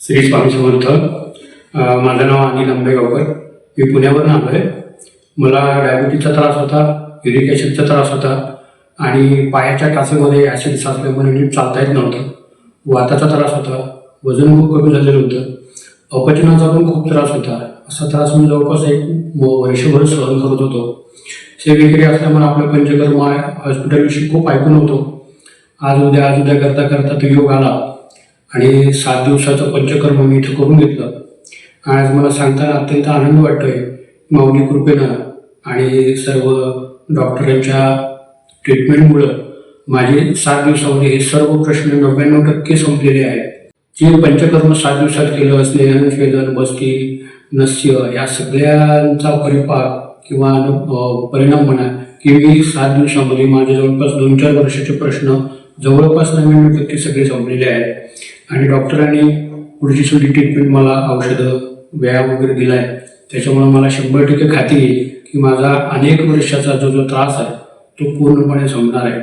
श्री स्वामी समर्थ. माझं नाव अनिल आंबेगावकर. मी पुण्यावरून आलो आहे. मला डायबिटीजचा त्रास होता, युरिक ॲसिडचा त्रास होता आणि पायाच्या टाचेमध्ये ॲसिड साचल्यामुळे नीट चालता येत नव्हतं. वाताचा त्रास होता, वजन खूप कमी झालेलं होतं, अपचनाचा पण खूप त्रास होता. असा त्रास मी जवळपास वर्षभर सहन करत होतो. सेवेकरी असल्यामुळे आपलं पंचकर्म हॉस्पिटलविषयी खूप ऐकून होतो. आज उद्या करता करता तो योग आला आणि 7 दिवसाचं पंचकर्म मी इथं करून घेतलं. आज मला सांगताना अत्यंत आनंद वाटतोय. माऊली कृपेनं आणि सर्व डॉक्टरांच्या ट्रीटमेंटमुळं माझे 7 दिवसामध्ये हे सर्व प्रश्न 99% संपलेले आहेत. जे पंचकर्म 7 दिवसात केलं, स्नेहन, स्वेदन, बस्ती, नस्य या सगळ्यांचा परिपाक किंवा परिणाम म्हणा की मी 7 दिवसामध्ये माझे जवळपास 2-4 वर्षाचे प्रश्न जवळपास 99% सगळे संपलेले आहेत. आणि डॉक्टरांनी पुढची सुद्धा ट्रीटमेंट मला औषधं व्यायाम वगैरे दिला आहे. त्याच्यामुळे मला 100% खात्री आहे की माझा अनेक वर्षाचा जो त्रास आहे तो पूर्णपणे संपणार आहे.